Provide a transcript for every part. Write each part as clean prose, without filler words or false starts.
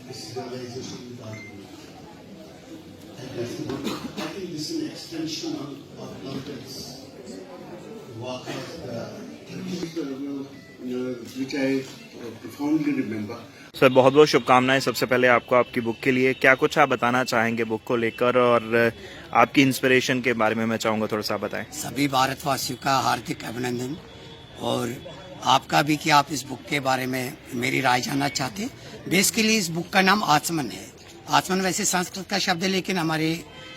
this realization with Arvind. And that's the book. I think this is an extension of London's Walker's which I profoundly remember. Sir बहुत बहुत शुभकामनाएं सबसे पहले आपको आपकी book के लिए। क्या कुछ आप बताना चाहेंगे बुक को लेकर और आपकी इंस्पिरेशन के बारे में मैं चाहूँगा थोड़ा सा बताएं। सभी भारतवासियों का हार्दिक अभिनंदन और आपका भी कि आप इस बुक के बारे में मेरी राय जानना चाहते हैं। बेसिकली इस बुक का नाम आचमन है। आचमन वैसे संस्कृत का शब्द है लेकिन हमारे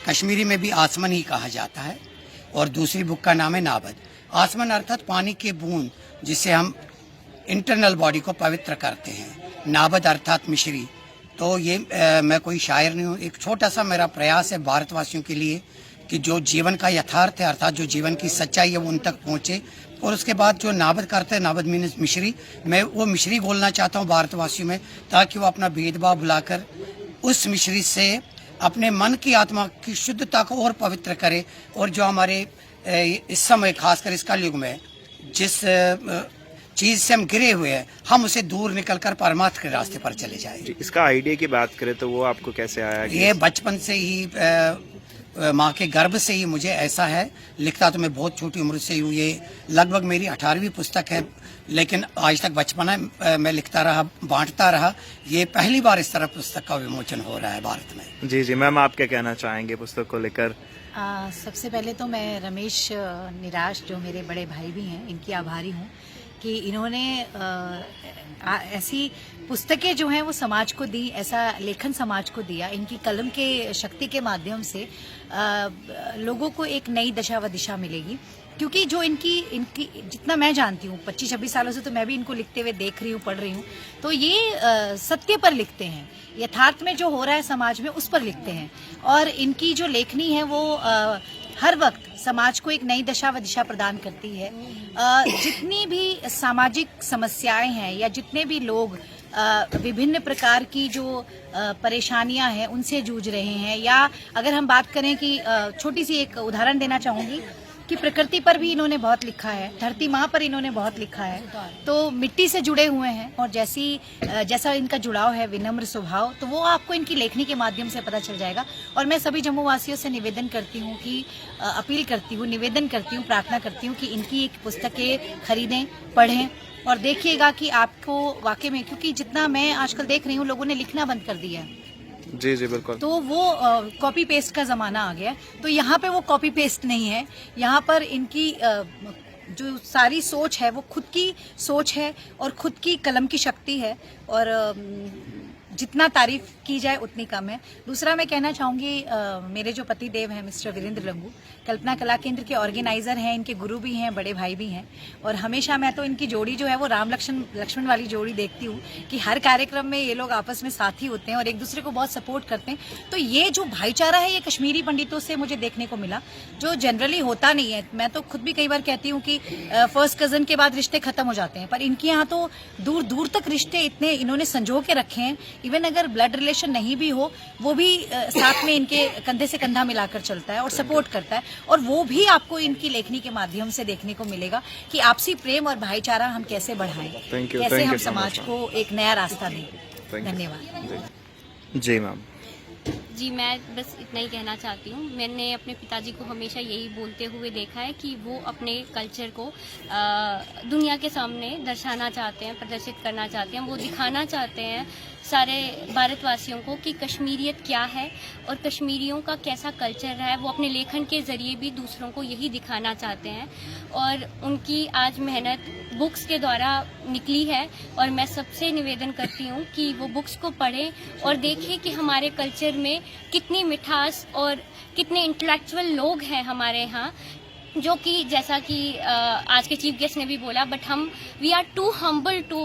कश्मीरी में भी आचमन ही कहा जाता है। और दूसरी बुक का नाम है नाबद। आचमन अर्थात पानी के बूंद जिससे हम इंटरनल बॉडी को पवित्र करते हैं। नाबद अर्थात मिश्री। तो ये मैं कोई शायर नहीं हूँ। एक छोटा सा मेरा प्रयास है भारतवासियों के लिए कि जो जीवन का यथार्थ है अर्थात जो जीवन की सच्चाई है वो उन तक पहुँचे। और उसके बाद जो नाबद करते हैं, नाबद मीन्स मिश्री, मैं वो मिश्री बोलना चाहता हूँ भारतवासियों में ताकि वो अपना भेदभाव भुलाकर उस मिश्री से अपने मन की आत्मा की शुद्धता को और पवित्र करे। और जो हमारे इस समय खासकर इस कलयुग में जिस चीज से हम गिरे हुए हैं हम उसे दूर निकलकर परमार्थ के रास्ते पर चले जाए। इसका आइडिया की बात करें तो वो आपको कैसे आया? ये बचपन से ही माँ के गर्भ से ही मुझे ऐसा है। लिखता तो मैं बहुत छोटी उम्र से ही हूँ। ये लगभग मेरी 18वीं पुस्तक है लेकिन आज तक बचपना मैं लिखता रहा, बांटता रहा। ये पहली बार इस तरह पुस्तक का विमोचन हो रहा है भारत में। जी जी मैम, आप क्या कहना चाहेंगे पुस्तक को लेकर? सबसे पहले तो मैं रमेश निराश जो मेरे बड़े भाई भी हैं इनकी आभारी हूँ कि इन्होंने ऐसी पुस्तकें जो हैं वो समाज को दी, ऐसा लेखन समाज को दिया। इनकी कलम के शक्ति के माध्यम से लोगों को एक नई दशा व दिशा मिलेगी। क्योंकि जो इनकी जितना मैं जानती हूँ 25-26 सालों से तो मैं भी इनको लिखते हुए देख रही हूँ, पढ़ रही हूँ। तो ये सत्य पर लिखते हैं, यथार्थ में जो हो रहा है समाज में उस पर लिखते हैं। और इनकी जो लेखनी है वो हर वक्त समाज को एक नई दशा व दिशा प्रदान करती है। जितनी भी सामाजिक समस्याएं हैं या जितने भी लोग विभिन्न प्रकार की जो परेशानियां हैं उनसे जूझ रहे हैं, या अगर हम बात करें कि छोटी सी एक उदाहरण देना चाहूंगी कि प्रकृति पर भी इन्होंने बहुत लिखा है, धरती माँ पर इन्होंने बहुत लिखा है। तो मिट्टी से जुड़े हुए हैं और जैसा इनका जुड़ाव है, विनम्र स्वभाव, तो वो आपको इनकी लेखनी के माध्यम से पता चल जाएगा। और मैं सभी जम्मू वासियों से निवेदन करती हूँ कि अपील करती हूँ, निवेदन करती हूँ, प्रार्थना करती हूँ कि इनकी एक पुस्तकें खरीदें, पढ़ें और देखिएगा कि आपको वाकई में, क्योंकि जितना मैं आजकल देख रही हूँ लोगों ने लिखना बंद कर दिया है। जी जी बिल्कुल। तो वो कॉपी पेस्ट का ज़माना आ गया। तो यहाँ पे वो कॉपी पेस्ट नहीं है, यहाँ पर इनकी जो सारी सोच है वो खुद की सोच है और खुद की कलम की शक्ति है। और जितना तारीफ की जाए उतनी कम है। दूसरा मैं कहना चाहूँगी मेरे जो पति देव हैं मिस्टर वीरेंद्र लंगू, कल्पना कला केंद्र के ऑर्गेनाइजर हैं, इनके गुरु भी हैं, बड़े भाई भी हैं। और हमेशा मैं तो इनकी जोड़ी जो है वो राम लक्ष्मण वाली जोड़ी देखती हूँ कि हर कार्यक्रम में ये लोग आपस में साथी होते हैं और एक दूसरे को बहुत सपोर्ट करते हैं। तो ये जो भाईचारा है ये कश्मीरी पंडितों से मुझे देखने को मिला, जो जनरली होता नहीं है। मैं तो खुद भी कई बार कहती हूँ कि फर्स्ट कजन के बाद रिश्ते खत्म हो जाते हैं, पर इनके यहाँ तो दूर दूर तक रिश्ते इतने इन्होंने संजो के रखे हैं। इवन अगर ब्लड रिलेशन नहीं भी हो वो भी साथ में इनके कंधे से कंधा मिलाकर चलता है और सपोर्ट करता है। और वो भी आपको इनकी लेखनी के माध्यम से देखने को मिलेगा कि आपसी प्रेम और भाईचारा हम कैसे बढ़ाएं, कैसे हम समाज को एक नया रास्ता दें। धन्यवाद। जी मैम। जी मैं बस इतना ही कहना चाहती हूँ। मैंने अपने पिताजी को हमेशा यही बोलते हुए देखा है कि वो अपने कल्चर को दुनिया के सामने दर्शाना चाहते हैं, प्रदर्शित करना चाहते हैं। वो दिखाना चाहते हैं सारे भारतवासियों को कि कश्मीरियत क्या है और कश्मीरियों का कैसा कल्चर है। वो अपने लेखन के ज़रिए भी दूसरों को यही दिखाना चाहते हैं और उनकी आज मेहनत बुक्स के द्वारा निकली है। और मैं सबसे निवेदन करती हूँ कि वो बुक्स को पढ़ें और देखें कि हमारे कल्चर में कितनी मिठास और कितने इंटेलेक्चुअल लोग हैं हमारे यहाँ, जो कि जैसा कि आज के चीफ गेस्ट ने भी बोला, बट हम we are too humble to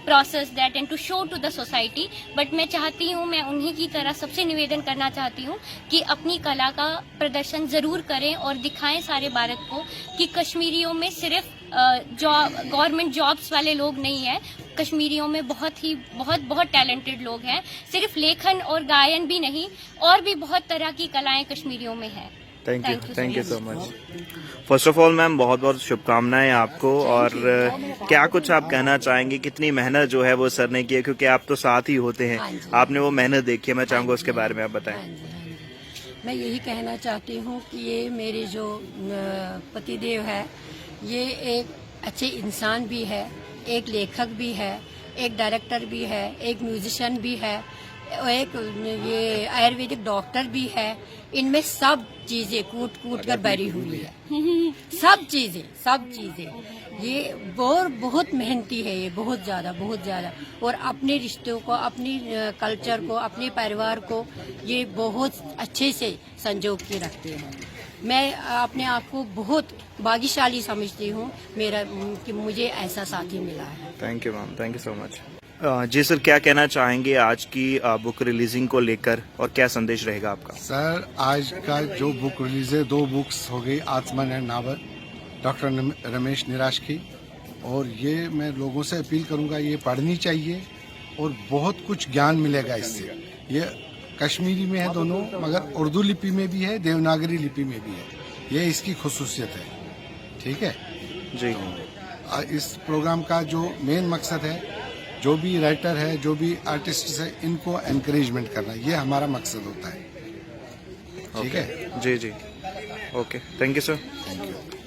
process that and to show to the society. But मैं चाहती हूँ, मैं उन्हीं की तरह सबसे निवेदन करना चाहती हूँ कि अपनी कला का प्रदर्शन ज़रूर करें और दिखाएं सारे भारत को कि कश्मीरियों में सिर्फ गवर्नमेंट जॉब्स वाले लोग नहीं हैं, कश्मीरियों में बहुत टैलेंटेड लोग हैं। सिर्फ लेखन और गायन भी नहीं, और भी बहुत तरह की कलाएं कश्मीरियों में हैं। Thank you so much. First of all ma'am बहुत बहुत शुभकामनाएं आपको। और क्या कुछ आप कहना चाहेंगे, कितनी मेहनत जो है वो सर ने की है, क्योंकि आप तो साथ ही होते हैं, हाँ जी। आपने वो मेहनत देखी है, मैं चाहूंगा उसके बारे में आप बताएं। हाँ जी, हाँ जी। मैं यही कहना चाहती हूँ कि ये मेरे जो पतिदेव है, ये एक अच्छे इंसान भी है, एक लेखक भी है, एक डायरेक्टर भी है, एक म्यूजिशियन भी है, और एक ये आयुर्वेदिक डॉक्टर भी है। इनमें सब चीजें कूट कूट कर भरी हुई है। सब चीजें ये बहुत मेहनती है, ये बहुत ज्यादा। और अपने रिश्तों को, अपनी कल्चर को, अपने परिवार को ये बहुत अच्छे से संजो के रखते हैं। मैं अपने आप को बहुत भाग्यशाली समझती हूँ मेरा कि मुझे ऐसा साथी मिला है। Thank you ma'am, thank you so much. जी सर, क्या कहना चाहेंगे आज की बुक रिलीजिंग को लेकर, और क्या संदेश रहेगा आपका? सर, आज का जो बुक रिलीज है, 2 बुक्स हो गई, आत्मन एंड नावल, डॉक्टर रमेश निराश की। और ये मैं लोगों से अपील करूंगा, ये पढ़नी चाहिए और बहुत कुछ ज्ञान मिलेगा इससे। ये कश्मीरी में है दोनों, मगर उर्दू लिपि में भी है, देवनागरी लिपि में भी है। ये इसकी खुसूसियत है। ठीक है जी। इस प्रोग्राम का जो मेन मकसद है, जो भी राइटर है, जो भी आर्टिस्ट है, इनको एनकरेजमेंट करना, ये हमारा मकसद होता है। ठीक है जी जी, okay, thank you sir. Thank you.